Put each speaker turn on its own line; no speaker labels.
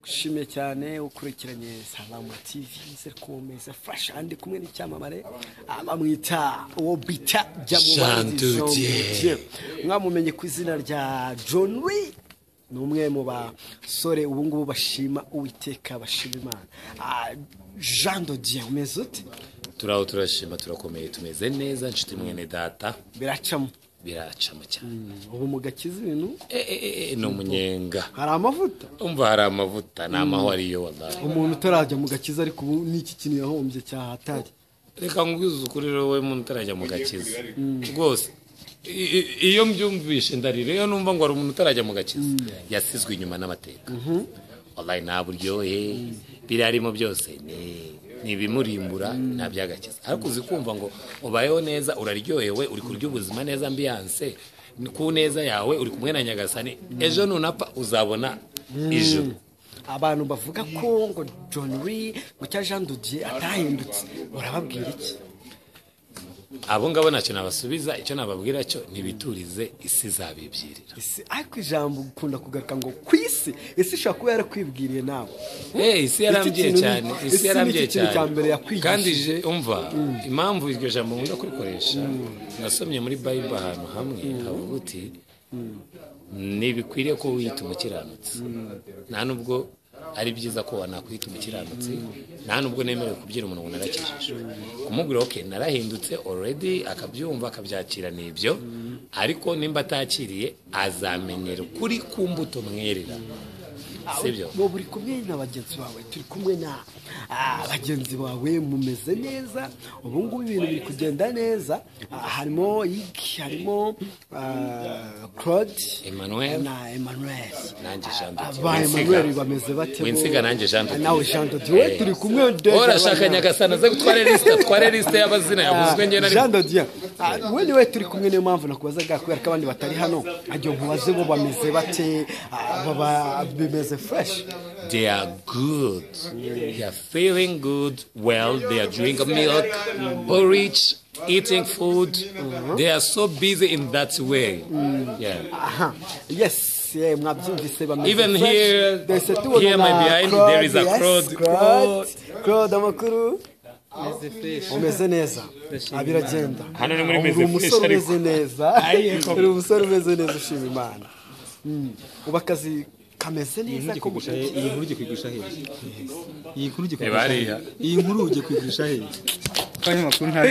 shimye cyane ukurikiranye Salama TV komeza fresh andi kumwe n'icyamamare abamwita uwo bita
Jean
mwamumenye ku izina rya John Lee numwe mu basore ubu ngubu bashima Uwiteka bashima Imana. Jean de Dieu umeze ute?
Turaho turashima turakomeye tumeze neza nshuti mwene data
biracamo
cyane
ubu mugakiza ibintu
no munyenga
hari amavuta
umva hari amavuta namaho ariyo wallahi
umuntu utarajya mugakiza ariko ubu niki kintu yahombye cyahatari
reka ngwiza ukuri wowe muntu utarajya mugakiza rwose iyo mbyumvishe ndarire iyo numva ngo ari umuntu utarajya mugakiza yasizwe inyuma n'amateka wallahi nta buryohe birarimo byose ni bimurimbura nta byagakiza ariko uzikumva ngo ubayeho neza uraryohewe uri kurya ubuzima neza ambiance ku neza yawe uri kumwe na Nyagasani ejo nunapfa uzabona ijuru.
Abantu bavuga ko ngo John Lee ngo cya Jean de Dieu atahindutse urababwira iki?
Abo ngabo nacyo nabasubiza icyo nababwira cyo ntibiturize isi zabibyirira.
Isi ariko ijambo gukunda kugaruka ngo kwisi isi shaka kuba yarakwibwiriye nawe.
Isi yarambye cyane, isi yarambye cyane. Kandi je umva impamvu iryo jambo nkunda kurikoresha nasomye muri Bible ahantu hamwe havuga uti nibikwiriye ko wita umukiranutsi nta nubwo ari byiza ko wanakwita umukiranutsi nta nubwo nemerewe kubyira umuntu ngo narakijije kumubwira okay narahindutse already akabyumva akabyakira nibyo ariko nimba atakiriye azamenyera kuri kumbuto mwerera sibyo
bo buri kumwe na bagenzi bawe turi kumwe na bagenzi bawe mumeze neza ubu ngubu ibintu biri kugenda neza harimo harimo Claude
Emmanuel nanjye Jean de Dieu
Emmanuel bameze bate
winsiga nanjye Jean de Dieu
nawe Jean de Dieu turi kumwe
urashaka Nyagasana ze gutware liste y'abazina yavuzwe nge nari
Jean de Dieu we turi kumwe niyo mpamvu nakubazaga kubera ko abandi batari hano ajyo nkubaze bo bameze bate baba bimeze fresh.
They are good. They are feeling good. Well, they are drinking milk, porridge, eating food. They are so busy in that way. Yeah.
Yes.
Even here my behind, there is a crowd.
Crowd amakuru. Umeze neza abiragenda
hano ni muri meze
umusore umeze neza uri umusore umeze neza ushima Imana ubakazi kameze neza ko
iyi nkuru ugiye kwigusha hehe iyi nkuru ugiye
kwigusha hehe
iyi nkuru ugiye kwigusha hehe kandi makuru nta